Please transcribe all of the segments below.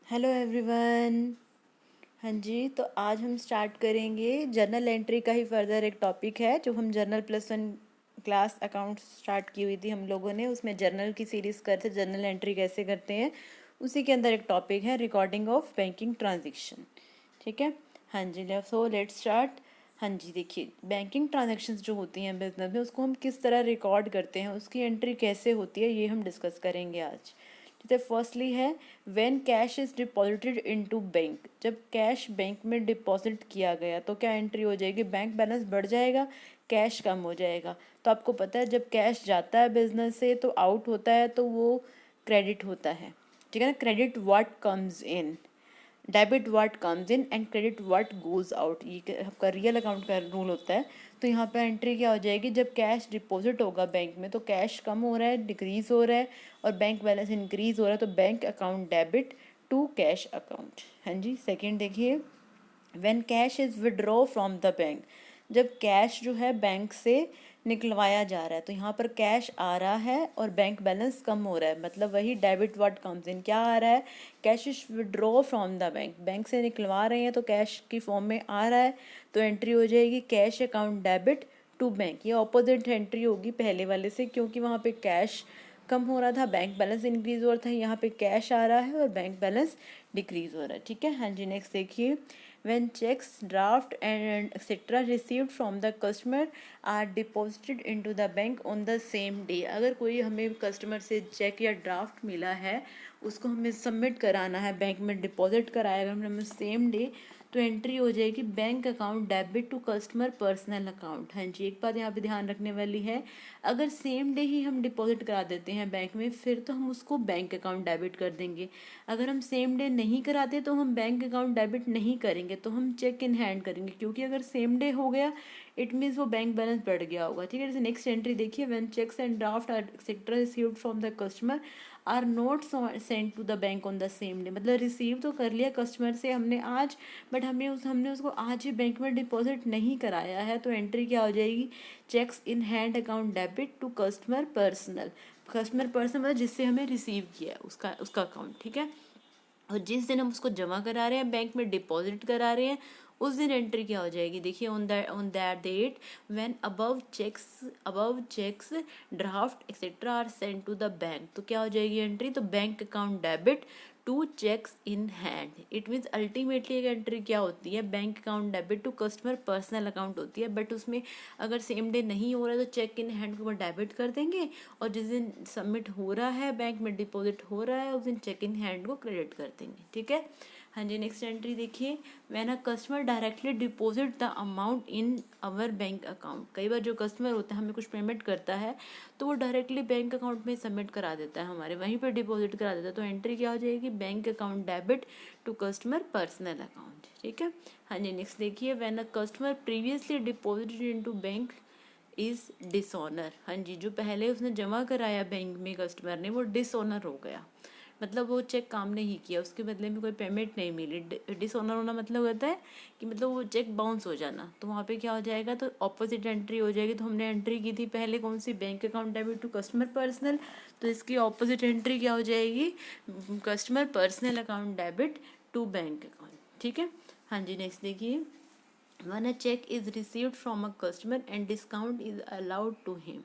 Hello everyone. हाँ जी, तो आज हम स्टार्ट करेंगे जर्नल एंट्री का ही फर्दर एक टॉपिक है जो हम जर्नल +1 क्लास अकाउंट स्टार्ट की हुई थी हम लोगों ने, उसमें जर्नल की सीरीज़ करते जर्नल एंट्री कैसे करते हैं। उसी के अंदर एक टॉपिक है रिकॉर्डिंग ऑफ बैंकिंग ट्रांजेक्शन। ठीक है, हाँ जी, सो लेट्स स्टार्ट। हाँ जी, देखिए बैंकिंग ट्रांजेक्शन्स जो होती हैं बिजनेस में, उसको हम किस तरह रिकॉर्ड करते हैं, उसकी एंट्री कैसे होती है, ये हम डिस्कस करेंगे आज। जैसे फर्स्टली है when cash is deposited into bank. जब कैश बैंक में डिपॉजिट किया गया तो क्या एंट्री हो जाएगी, बैंक बैलेंस बढ़ जाएगा, कैश कम हो जाएगा। तो आपको पता है जब कैश जाता है बिजनेस से तो आउट होता है तो वो क्रेडिट होता है। ठीक है ना, credit what comes in, debit what comes in and credit what goes out, ये आपका रियल अकाउंट का रूल होता है। तो यहाँ पे एंट्री क्या हो जाएगी, जब कैश डिपॉजिट होगा बैंक में तो कैश कम हो रहा है, डिक्रीज हो रहा है, और बैंक बैलेंस इंक्रीज हो रहा है, तो bank account debit to cash account. हाँ जी, सेकेंड देखिए when cash is withdraw from the bank. जब कैश जो है बैंक से निकलवाया जा रहा है तो यहाँ पर कैश आ रहा है और बैंक बैलेंस कम हो रहा है, मतलब वही डेबिट व्हाट कम्स इन, क्या आ रहा है, cash is withdraw from the bank, bank से निकलवा रहे हैं तो कैश की फॉर्म में आ रहा है, तो एंट्री हो जाएगी cash account debit to bank. ये ऑपोजिट एंट्री होगी पहले वाले से, क्योंकि वहाँ पे कैश कम हो रहा था, बैंक बैलेंस इंक्रीज हो रहा था, यहाँ पे कैश आ रहा है और बैंक बैलेंस डिक्रीज हो रहा है। ठीक है, हाँ जी, नेक्स्ट देखिए when checks, draft and etc received from the customer are deposited into the bank on the same day। अगर कोई हमें कस्टमर से चेक या ड्राफ्ट मिला है उसको हमें सबमिट कराना है, बैंक में डिपॉजिट कराएगा हमें सेम डे, तो एंट्री हो जाएगी bank account debit to customer personal account. हाँ जी, एक बात यहाँ पे ध्यान रखने वाली है, अगर सेम डे ही हम डिपॉजिट करा देते हैं बैंक में फिर तो हम उसको बैंक अकाउंट डेबिट कर देंगे। अगर हम सेम डे नहीं कराते तो हम बैंक अकाउंट डेबिट नहीं करेंगे, तो हम चेक इन हैंड करेंगे, क्योंकि अगर सेम डे हो गया इट मीन्स वो बैंक बैलेंस बढ़ गया होगा। ठीक है, जैसे नेक्स्ट एंट्री देखिए when cheques and draft are etcetera received from the customer are not send to the bank on the same day. मतलब रिसीव तो कर लिया कस्टमर से हमने आज, बट हमने उसको आज ही बैंक में डिपॉजिट नहीं कराया है, तो एंट्री क्या हो जाएगी, cheques in hand account debit to customer personal. Customer person मतलब जिससे हमें रिसीव किया है उसका उसका अकाउंट। ठीक है, और जिस दिन हम उसको जमा करा रहे हैं बैंक में डिपॉजिट करा रहे हैं उस दिन एंट्री क्या हो जाएगी, देखिए on that date when above cheques draft etcetera are send to the bank, तो क्या हो जाएगी एंट्री, तो bank account debit to cheques in hand. It means ultimately एक एंट्री क्या होती है, bank account debit to customer personal account होती है, बट उसमें अगर सेम डे नहीं हो रहा है तो चेक इन हैंड को डेबिट कर देंगे, और जिस दिन सबमिट हो रहा है बैंक में डिपॉजिट हो रहा है उस दिन चेक इन हैंड को क्रेडिट कर देंगे। ठीक है, हाँ जी, नेक्स्ट एंट्री देखिए when a customer directly deposit the amount in our bank account. कई बार जो कस्टमर होता है हमें कुछ पेमेंट करता है तो वो डायरेक्टली बैंक अकाउंट में सबमिट करा देता है, हमारे वहीं पर डिपॉजिट करा देता है, तो एंट्री क्या हो जाएगी, bank account debit to customer personal account. ठीक है, हाँ जी, नेक्स्ट देखिए when a customer previously deposited into bank is dishonour. हाँ जी, जो पहले उसने जमा कराया बैंक में कस्टमर ने वो डिसऑनर हो गया, मतलब वो चेक काम नहीं किया, उसके बदले में कोई पेमेंट नहीं मिली। डिसऑनर होना मतलब होता है कि मतलब वो चेक बाउंस हो जाना, तो वहाँ पे क्या हो जाएगा, तो ऑपोजिट एंट्री हो जाएगी। तो हमने एंट्री की थी पहले कौन सी, bank account debit to customer personal, तो इसकी ऑपोजिट एंट्री क्या हो जाएगी, customer personal account debit to bank account. ठीक है, हाँ जी, नेक्स्ट देखिए when a check is received from a customer and discount is allowed to him।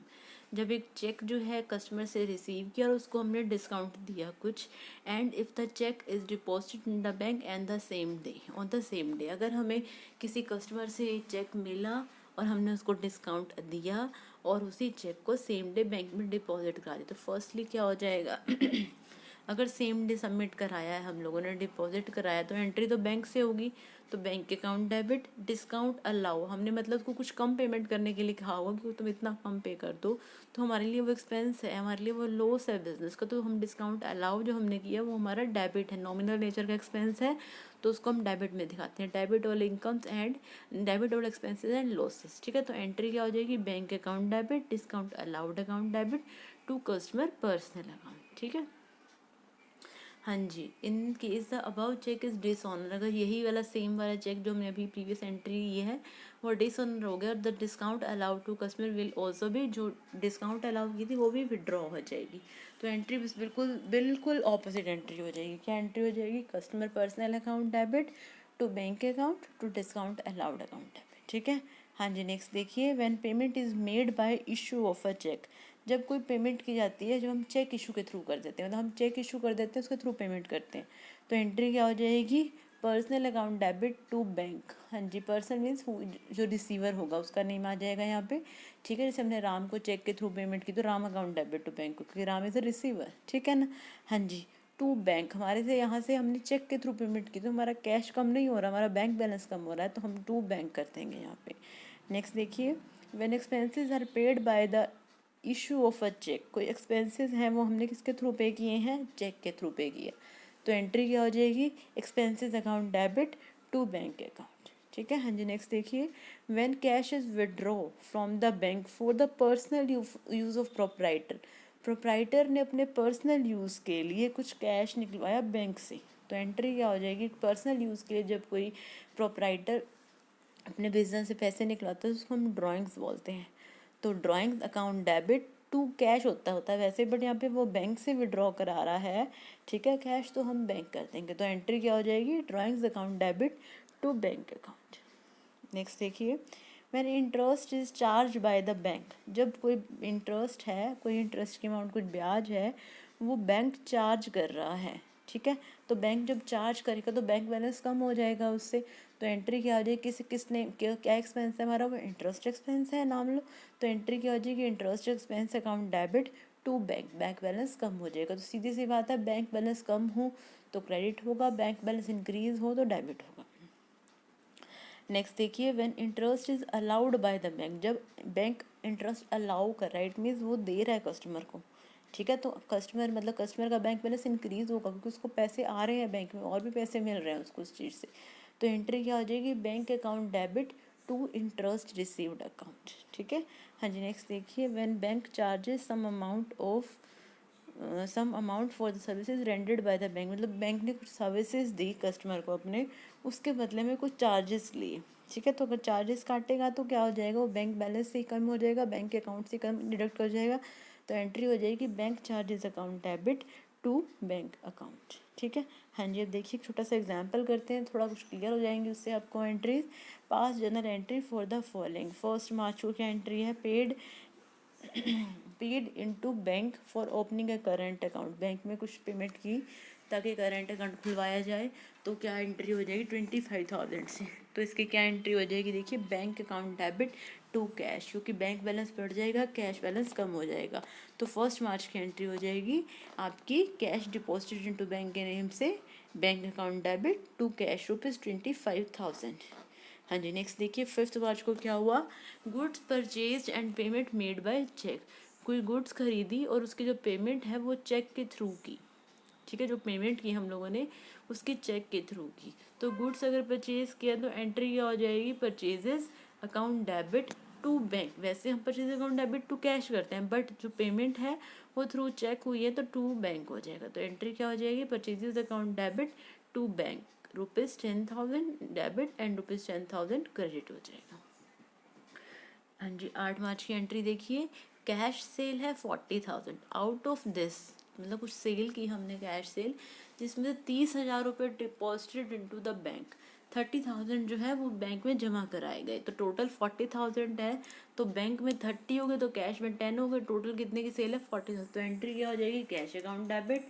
जब एक चेक जो है कस्टमर से रिसीव किया और उसको हमने डिस्काउंट दिया कुछ, and if the cheque is deposited in the bank and the same day on the same day, अगर हमें किसी कस्टमर से चेक मिला और हमने उसको डिस्काउंट दिया और उसी चेक को सेम डे बैंक में डिपॉजिट करा दिया, तो फर्स्टली क्या हो जाएगा अगर सेम डे सबमिट कराया है हम लोगों ने, डिपॉजिट कराया, तो एंट्री तो बैंक से होगी, तो bank account debit, discount allow, हमने मतलब उसको कुछ कम पेमेंट करने के लिए कहा होगा कि तुम इतना कम पे कर दो, तो हमारे लिए वो एक्सपेंस है, हमारे लिए वो लॉस है बिजनेस का, तो हम डिस्काउंट अलाउ जो हमने किया वो हमारा डेबिट है, नॉमिनल नेचर का एक्सपेंस है, तो उसको हम डेबिट में दिखाते हैं, debit all incomes and debit all expenses and losses. ठीक है, तो एंट्री क्या हो जाएगी, bank account debit, discount allowed account debit to customer personal account. ठीक है, हाँ जी, in case the about cheque is dishonour, अगर यही वाला सेम वाला चेक जो हमने अभी प्रीवियस एंट्री ये है वो डिसऑनर हो गया और the discount allowed to customer will also भी, जो डिस्काउंट अलाउ की थी वो भी विड्रॉ हो जाएगी। तो एंट्री बिल्कुल बिल्कुल ऑपोजिट एंट्री हो जाएगी। क्या एंट्री हो जाएगी? Customer personal account debit to bank account to discount allowed account debit. ठीक है, हाँ जी। नेक्स्ट देखिए, when payment is made by issue of a cheque, जब कोई पेमेंट की जाती है, जब हम चेक इशू के थ्रू कर देते हैं, मतलब हम चेक इशू कर देते हैं उसके थ्रू पेमेंट करते हैं, तो एंट्री क्या हो जाएगी? Personal account debit to bank. हाँ जी, पर्सन मीन्स जो रिसीवर होगा उसका नेम आ जाएगा यहाँ पे। ठीक है, जैसे हमने राम को चेक के थ्रू पेमेंट की तो Ram account debit to bank, क्योंकि राम इज़ अ रिसीवर। ठीक है ना? हाँ जी, टू बैंक, हमारे से यहाँ से हमने चेक के थ्रू पेमेंट की तो हमारा कैश कम नहीं हो रहा, हमारा बैंक बैलेंस कम हो रहा है, तो हम टू बैंक कर देंगे यहाँ पे। नेक्स्ट देखिए, when expenses are paid by the issue of a cheque, कोई एक्सपेंसेस हैं वो हमने किसके थ्रू पे किए हैं? चेक के थ्रू पे किया, तो एंट्री क्या हो जाएगी? Expenses account debit to bank account. ठीक है, हाँ जी। नेक्स्ट देखिए, when cash is withdraw from the bank for the personal use of proprietor, proprietor ने अपने पर्सनल यूज़ के लिए कुछ कैश निकलवाया बैंक से, तो एंट्री क्या हो जाएगी? पर्सनल यूज़ के लिए जब कोई प्रोप्राइटर अपने बिजनेस से पैसे निकलाता है उसको हम ड्राइंग्स बोलते हैं, तो drawings account debit to cash होता है वैसे, बट यहाँ पे वो बैंक से विड्रॉ करा रहा है। ठीक है, कैश तो हम बैंक कर देंगे, तो एंट्री क्या हो जाएगी? Drawings account debit to bank account. Next देखिए, when interest is charge by the bank, जब कोई इंटरेस्ट है, कोई इंटरेस्ट की अमाउंट, कुछ ब्याज है वो बैंक चार्ज कर रहा है। ठीक है, तो बैंक जब चार्ज करेगा तो बैंक बैलेंस कम हो जाएगा उससे, तो एंट्री क्या हो जाएगी? किसने क्या एक्सपेंस है हमारा? वो इंटरेस्ट एक्सपेंस है, नाम लो, तो एंट्री क्या हो जाएगी? Interest expense account debit to bank, bank balance कम हो जाएगा। तो सीधी सी बात है, बैंक बैलेंस कम हो तो क्रेडिट होगा, बैंक बैलेंस इंक्रीज हो तो डेबिट होगा। नेक्स्ट देखिए, when interest is allowed by the bank, जब बैंक इंटरेस्ट अलाउ कर रहा है, इट मीन्स वो दे रहा है कस्टमर को। ठीक है, तो कस्टमर मतलब कस्टमर का बैंक बैलेंस इंक्रीज होगा क्योंकि उसको पैसे आ रहे हैं बैंक में, और भी पैसे मिल रहे हैं उसको उस चीज़ से, तो एंट्री क्या हो जाएगी? Bank account debit to interest received account. ठीक है, हाँ जी। नेक्स्ट देखिए, when bank charges some amount for the services rendered by the bank, मतलब बैंक ने कुछ सर्विसेज दी कस्टमर को अपने, उसके बदले में कुछ चार्जेस लिए। ठीक है, तो अगर चार्जेस काटेगा तो क्या हो जाएगा? वो बैंक बैलेंस से ही कम हो जाएगा, बैंक अकाउंट से कम डिडक्ट हो जाएगा, तो एंट्री हो जाएगी bank charges account debit to bank account. ठीक है, हाँ जी। अब देखिए एक छोटा सा एग्जांपल करते हैं, थोड़ा कुछ क्लियर हो जाएंगे उससे आपको entries. Pass journal entry for the following, 1 मार्च को क्या एंट्री है? Paid into bank for opening a current account, bank में कुछ पेमेंट की ताकि करंट अकाउंट खुलवाया जाए, तो क्या एंट्री हो जाएगी? 25,000 से, तो इसकी क्या एंट्री हो जाएगी? देखिए, bank account debit to cash, क्योंकि बैंक बैलेंस बढ़ जाएगा, कैश बैलेंस कम हो जाएगा, तो 1 मार्च की एंट्री हो जाएगी आपकी कैश डिपॉजिटेड इनटू बैंक के नेम से bank account debit to cash ₹25,000। हाँ जी। नेक्स्ट देखिए, 5 मार्च को क्या हुआ? Goods purchase and payment made by cheque, कोई गुड्स खरीदी और उसकी जो पेमेंट है वो चेक के थ्रू की। ठीक है, जो पेमेंट की हम लोगों ने उसकी चेक के थ्रू की, तो गुड्स अगर परचेज किया तो एंट्री क्या हो जाएगी? Purchases account debit to bank, वैसे हम purchase account debit to cash करते हैं, बट जो पेमेंट है वो थ्रू चेक हुई है तो टू बैंक हो जाएगा, तो एंट्री क्या हो जाएगी? Purchases account debit to bank, ₹10,000 debit and ₹10,000 credit हो जाएगा। हाँ जी। 8 मार्च की एंट्री देखिए, कैश सेल है 40,000, आउट ऑफ दिस, मतलब कुछ सेल की हमने कैश सेल, जिसमें से 30,000 रुपये डिपॉजिटेड इनटू द बैंक, 30,000 जो है वो बैंक में जमा कराए गए, तो टोटल 40,000 है, तो बैंक में 30 हो गए तो कैश में 10 हो गए, टोटल कितने की सेल है? 40,000, तो एंट्री क्या हो जाएगी? Cash account debit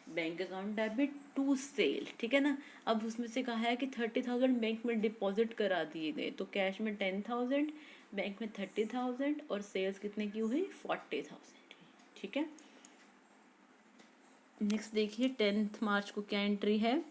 bank account debit to sale. ठीक है ना, अब उसमें से कहा है कि 30,000 बैंक में डिपॉजिट करा दिए गए, तो कैश में 10,000, बैंक में 30,000 और सेल्स कितने की हुई? 40,000। ठीक है, नेक्स्ट देखिए 10 मार्च को क्या एंट्री है?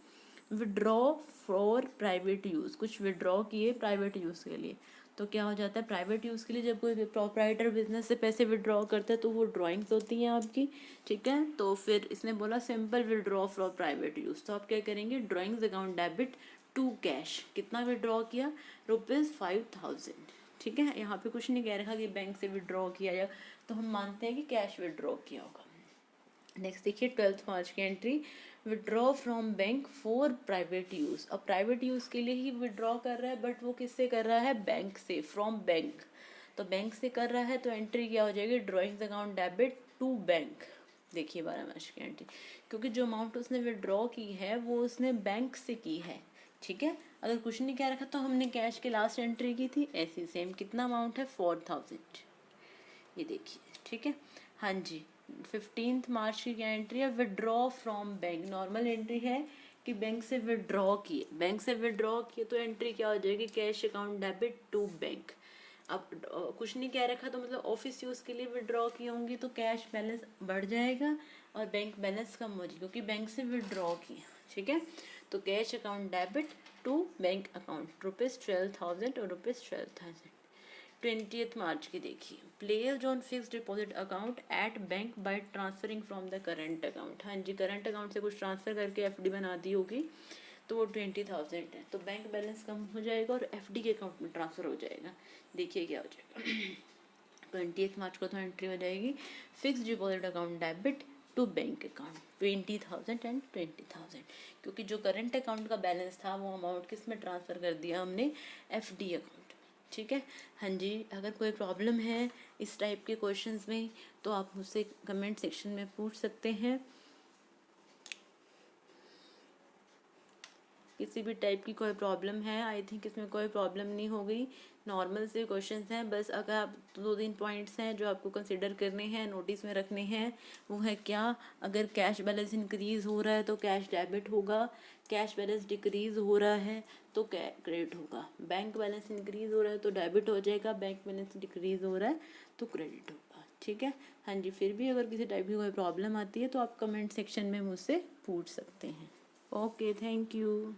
विड्रॉ फॉर प्राइवेट यूज़, कुछ विड्रॉ किए प्राइवेट यूज़ के लिए, तो क्या हो जाता है? प्राइवेट यूज़ के लिए जब कोई प्रोप्राइटर बिजनेस से पैसे विड्रॉ करता है तो वो ड्राइंग्स होती हैं आपकी। ठीक है, तो फिर इसने बोला simple withdraw for private use, तो आप क्या करेंगे? Drawings account debit to cash, कितना विड्रॉ किया? ₹5,000। ठीक है, यहाँ पे कुछ नहीं कह रखा कि बैंक से विड्रॉ किया या, तो हम मानते हैं कि कैश विड्रॉ किया होगा। नेक्स्ट देखिए 12 मार्च की entry, withdraw from bank for private use. अब प्राइवेट यूज़ के लिए ही विड्रॉ कर रहा है, बट वो किससे कर रहा है, बैंक से, फ्रॉम बैंक। तो बैंक से कर रहा है तो एंट्री क्या हो जाएगी, drawing account debit to bank. देखिए 12 मार्च की एंट्री, क्योंकि जो अमाउंट उसने विड्रॉ की है वो उसने बैंक से की है, ठीक है। अगर कुछ नहीं क्या रखा तो हमने कैश के लास्ट एंट्री की थी, ऐसी सेम कितना अमाउंट है 4000, ये देखिए, ठीक है। हाँ जी, 15 मार्च की क्या एंट्री है, withdraw from bank. Normal entry है कि बैंक से विड्रॉ किए, बैंक से विड्रॉ किए तो एंट्री क्या हो जाएगी, cash account debit to bank. अब कुछ नहीं कह रखा तो मतलब ऑफिस यूज़ के लिए विड्रॉ की होंगी तो कैश बैलेंस बढ़ जाएगा और बैंक बैलेंस कम हो जाएगी, क्योंकि बैंक से विड्रॉ किया, ठीक है। तो cash account debit to bank account, ₹12,000 और ₹12,000। 20 मार्च की देखिए, players on fix deposit account at bank by transferring from the current account. हाँ जी, करंट अकाउंट से कुछ ट्रांसफ़र करके एफडी बना दी होगी तो वो 20,000 है, तो बैंक बैलेंस कम हो जाएगा और एफडी के अकाउंट में ट्रांसफ़र हो जाएगा। देखिए क्या हो जाएगा 20 मार्च को तो एंट्री हो जाएगी fix deposit account debit to bank account 20,000 and 20,000, क्योंकि जो करंट अकाउंट का बैलेंस था वो अमाउंट किस में ट्रांसफ़र कर दिया हमने, एफडी अकाउंट, ठीक है। हाँ जी, अगर कोई प्रॉब्लम है इस टाइप के क्वेश्चंस में तो आप मुझसे कमेंट सेक्शन में पूछ सकते हैं। किसी भी टाइप की कोई प्रॉब्लम है, आई थिंक इसमें कोई प्रॉब्लम नहीं होगी, नॉर्मल से क्वेश्चंस हैं। बस अगर आप 2-3 पॉइंट्स हैं जो आपको कंसिडर करने हैं, नोटिस में रखने हैं, वो है क्या, अगर कैश बैलेंस इंक्रीज़ हो रहा है तो कैश डेबिट होगा, कैश बैलेंस डिक्रीज़ हो रहा है तो क्रेडिट होगा, बैंक बैलेंस इंक्रीज़ हो रहा है तो डेबिट हो जाएगा, बैंक बैलेंस डिक्रीज़ हो रहा है तो क्रेडिट होगा, ठीक है। हाँ जी, फिर भी अगर किसी टाइप की कोई प्रॉब्लम आती है तो आप कमेंट सेक्शन में मुझसे पूछ सकते हैं। Okay, thank you.